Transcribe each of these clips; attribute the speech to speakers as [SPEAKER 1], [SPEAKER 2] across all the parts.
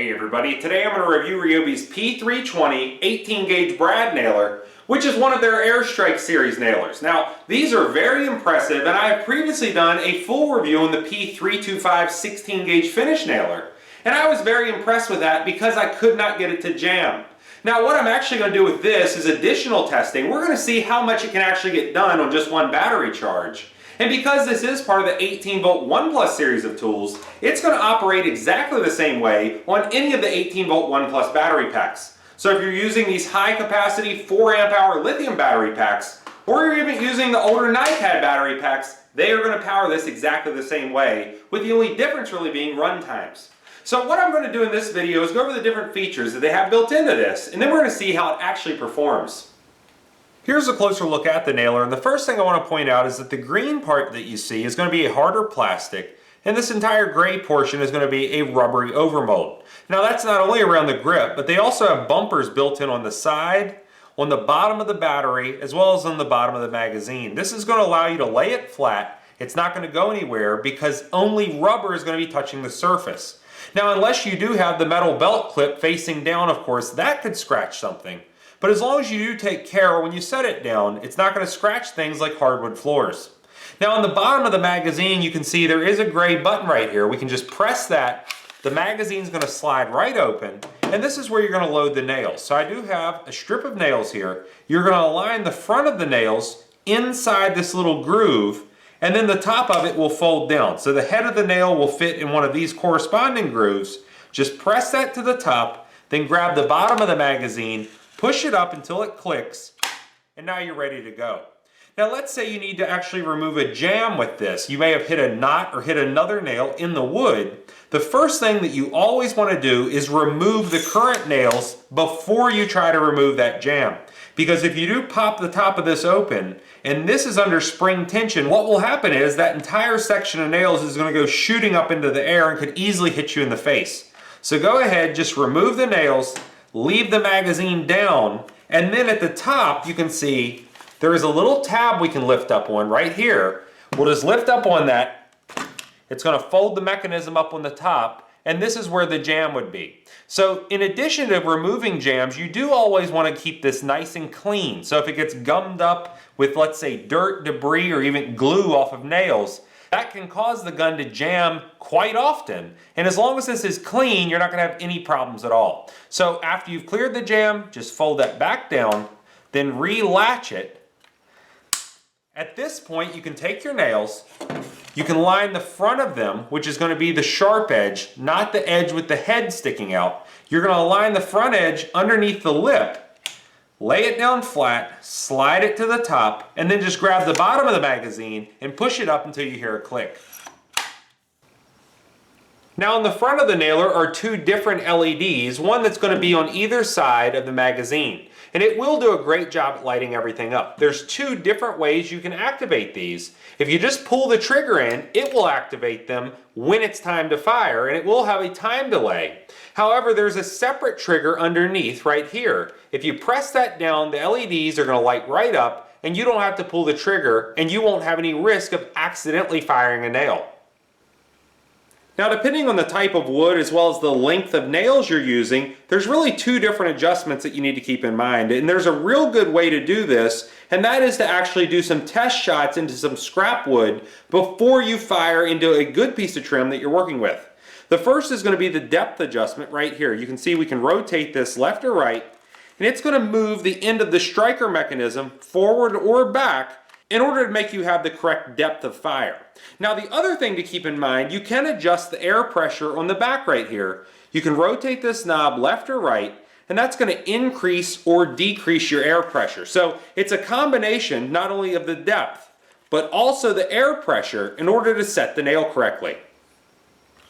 [SPEAKER 1] Hey everybody, today I'm going to review Ryobi's P320 18 gauge brad nailer, which is one of their AirStrike series nailers. Now, these are very impressive, and I have previously done a full review on the P325 16 gauge finish nailer, and I was very impressed with that because I could not get it to jam. Now, what I'm actually going to do with this is additional testing. We're going to see how much it can actually get done on just one battery charge. And because this is part of the 18 volt 1 Plus series of tools, it's going to operate exactly the same way on any of the 18 volt 1 Plus battery packs. So if you're using these high capacity 4 amp hour lithium battery packs, or you're even using the older NiPad battery packs, they are going to power this exactly the same way, with the only difference really being run times. So what I'm going to do in this video is go over the different features that they have built into this, and then we're going to see how it actually performs. Here's a closer look at the nailer, and the first thing I want to point out is that the green part that you see is going to be a harder plastic, and this entire gray portion is going to be a rubbery overmold. Now that's not only around the grip, but they also have bumpers built in on the side, on the bottom of the battery, as well as on the bottom of the magazine. This is going to allow you to lay it flat. It's not going to go anywhere because only rubber is going to be touching the surface. Now, unless you do have the metal belt clip facing down, of course, that could scratch something. But as long as you do take care when you set it down, it's not going to scratch things like hardwood floors. Now on the bottom of the magazine, you can see there is a gray button right here. We can just press that. The magazine's going to slide right open, and this is where you're going to load the nails. So I do have a strip of nails here. You're going to align the front of the nails inside this little groove, and then the top of it will fold down. So the head of the nail will fit in one of these corresponding grooves. Just press that to the top, then grab the bottom of the magazine, push it up until it clicks, and now you're ready to go. Now let's say you need to actually remove a jam with this. You may have hit a knot or hit another nail in the wood. The first thing that you always want to do is remove the current nails before you try to remove that jam. Because if you do pop the top of this open, and this is under spring tension, what will happen is that entire section of nails is going to go shooting up into the air and could easily hit you in the face. So go ahead, just remove the nails, leave the magazine down, and then at the top you can see there is a little tab we can lift up on right here. We'll just lift up on that. It's going to fold the mechanism up on the top, and this is where the jam would be. So in addition to removing jams, you do always want to keep this nice and clean. So if it gets gummed up with, let's say, dirt, debris, or even glue off of nails, that can cause the gun to jam quite often. And as long as this is clean, you're not going to have any problems at all. So after you've cleared the jam, just fold that back down, then re-latch it. At this point, you can take your nails, you can line the front of them, which is going to be the sharp edge, not the edge with the head sticking out. You're going to align the front edge underneath the lip, lay it down flat, slide it to the top, and then just grab the bottom of the magazine and push it up until you hear a click. Now on the front of the nailer are two different LEDs, one that's going to be on either side of the magazine. And it will do a great job at lighting everything up. There's two different ways you can activate these. If you just pull the trigger in, it will activate them when it's time to fire, and it will have a time delay. However, there's a separate trigger underneath right here. If you press that down, the LEDs are going to light right up, and you don't have to pull the trigger, and you won't have any risk of accidentally firing a nail. Now, depending on the type of wood as well as the length of nails you're using, there's really two different adjustments that you need to keep in mind. And there's a real good way to do this, and that is to actually do some test shots into some scrap wood before you fire into a good piece of trim that you're working with. The first is going to be the depth adjustment right here. You can see we can rotate this left or right, and it's going to move the end of the striker mechanism forward or back in order to make you have the correct depth of fire. Now the other thing to keep in mind, you can adjust the air pressure on the back right here. You can rotate this knob left or right, and that's going to increase or decrease your air pressure. So it's a combination not only of the depth, but also the air pressure in order to set the nail correctly.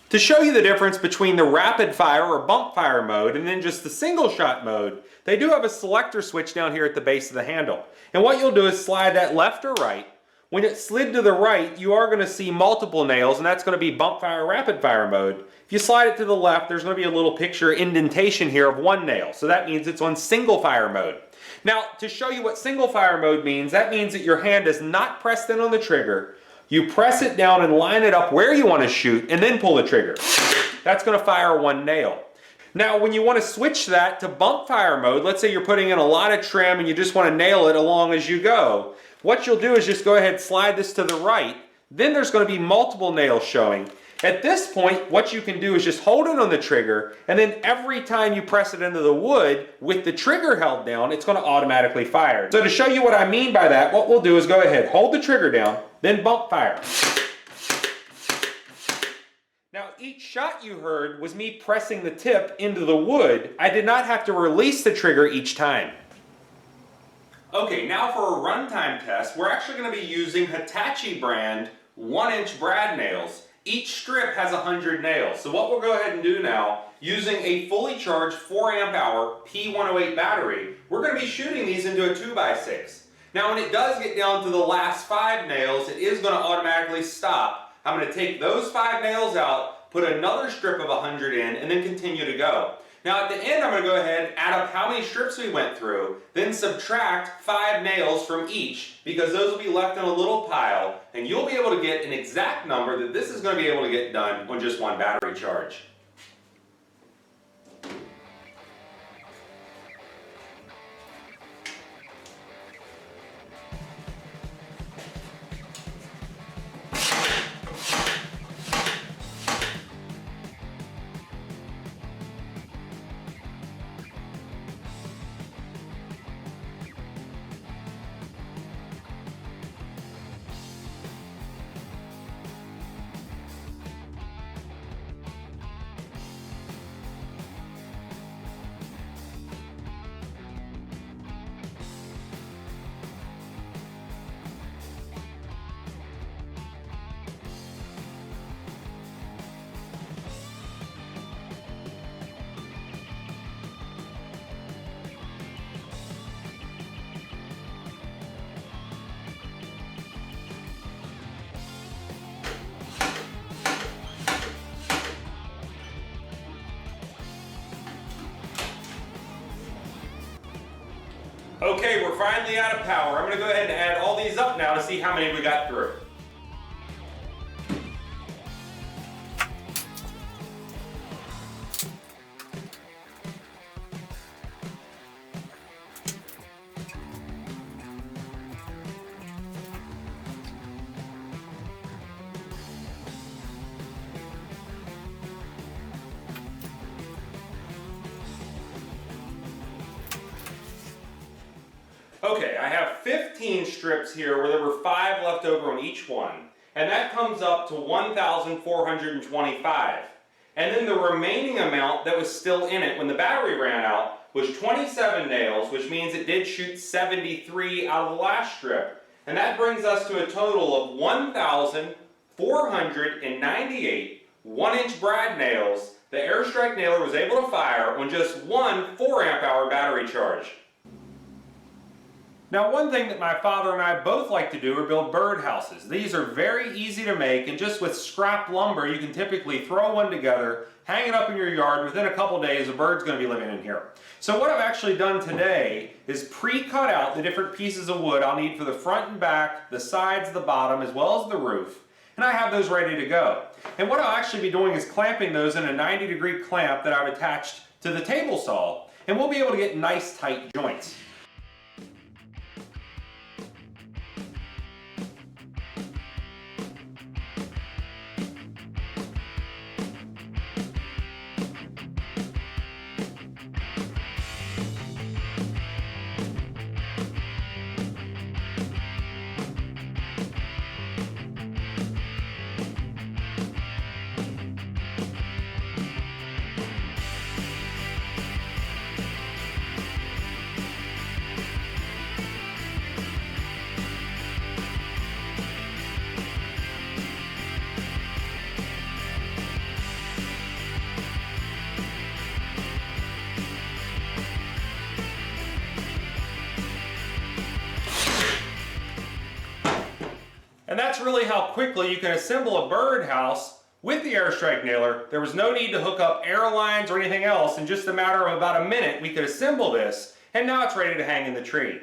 [SPEAKER 1] To show you the difference between the rapid fire or bump fire mode and then just the single shot mode, they do have a selector switch down here at the base of the handle. And what you'll do is slide that left or right. When it slid to the right, you are going to see multiple nails, and that's going to be bump fire rapid fire mode. If you slide it to the left, there's going to be a little picture indentation here of one nail. So that means it's on single fire mode. Now, to show you what single fire mode means, that means that your hand is not pressed in on the trigger. You press it down and line it up where you want to shoot, and then pull the trigger. That's going to fire one nail. Now, when you want to switch that to bump fire mode, let's say you're putting in a lot of trim and you just want to nail it along as you go, what you'll do is just go ahead and slide this to the right. Then there's going to be multiple nails showing. At this point, what you can do is just hold it on the trigger, and then every time you press it into the wood with the trigger held down, it's going to automatically fire. So to show you what I mean by that, what we'll do is go ahead, hold the trigger down, then bump fire. Now, each shot you heard was me pressing the tip into the wood. I did not have to release the trigger each time. Okay, now for a runtime test, we're actually going to be using Hitachi brand 1-inch brad nails. Each strip has 100 nails. So what we'll go ahead and do now, using a fully charged 4 amp hour P108 battery, we're going to be shooting these into a 2x6. Now when it does get down to the last 5 nails, it is going to automatically stop. I'm going to take those 5 nails out, put another strip of 100 in, and then continue to go. Now at the end, I'm going to go ahead and add up how many strips we went through, then subtract 5 nails from each, because those will be left in a little pile, and you'll be able to get an exact number that this is going to be able to get done on just one battery charge. Okay, we're finally out of power. I'm going to go ahead and add all these up now to see how many we got through. Okay, I have 15 strips here where there were 5 left over on each one, and that comes up to 1,425. And then the remaining amount that was still in it when the battery ran out was 27 nails, which means it did shoot 73 out of the last strip. And that brings us to a total of 1,498 1-inch brad nails the AirStrike nailer was able to fire on just one 4 amp hour battery charge. Now, one thing that my father and I both like to do are build birdhouses. These are very easy to make, and just with scrap lumber you can typically throw one together, hang it up in your yard. Within a couple days a bird's going to be living in here. So what I've actually done today is pre-cut out the different pieces of wood I'll need for the front and back, the sides, the bottom, as well as the roof, and I have those ready to go. And what I'll actually be doing is clamping those in a 90-degree clamp that I've attached to the table saw, and we'll be able to get nice tight joints. And that's really how quickly you can assemble a birdhouse with the AirStrike nailer. There was no need to hook up air lines or anything else. In just a matter of about a minute, we could assemble this, and now it's ready to hang in the tree.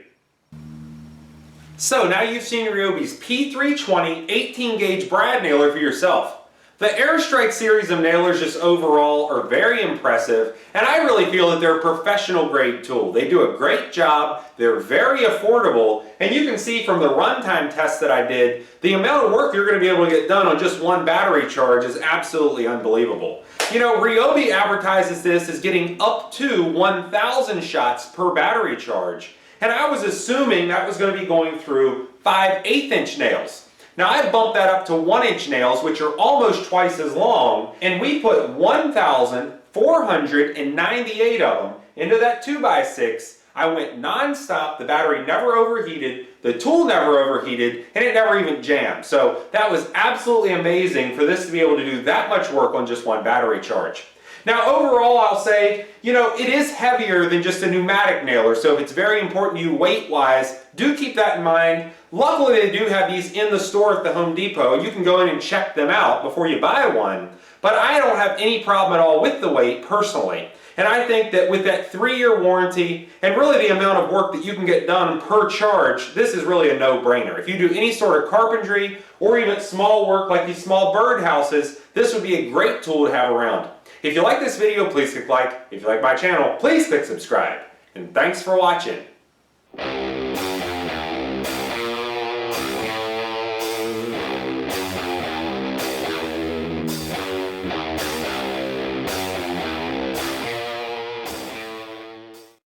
[SPEAKER 1] So now you've seen Ryobi's P320 18 gauge brad nailer for yourself. The AirStrike series of nailers just overall are very impressive, and I really feel that they're a professional grade tool. They do a great job, they're very affordable, and you can see from the runtime test that I did, the amount of work you're going to be able to get done on just one battery charge is absolutely unbelievable. You know, Ryobi advertises this as getting up to 1,000 shots per battery charge, and I was assuming that was going to be going through 5/8 inch nails. Now I bumped that up to 1-inch nails, which are almost twice as long, and we put 1,498 of them into that 2x6. I went non-stop, the battery never overheated, the tool never overheated, and it never even jammed. So that was absolutely amazing for this to be able to do that much work on just one battery charge. Now overall I'll say, you know, it is heavier than just a pneumatic nailer, so if it's very important to you weight-wise, do keep that in mind. Luckily they do have these in the store at the Home Depot. You can go in and check them out before you buy one, but I don't have any problem at all with the weight personally. And I think that with that 3-year warranty and really the amount of work that you can get done per charge, this is really a no-brainer. If you do any sort of carpentry or even small work like these small birdhouses, this would be a great tool to have around. If you like this video, please click like. If you like my channel, please click subscribe. And thanks for watching.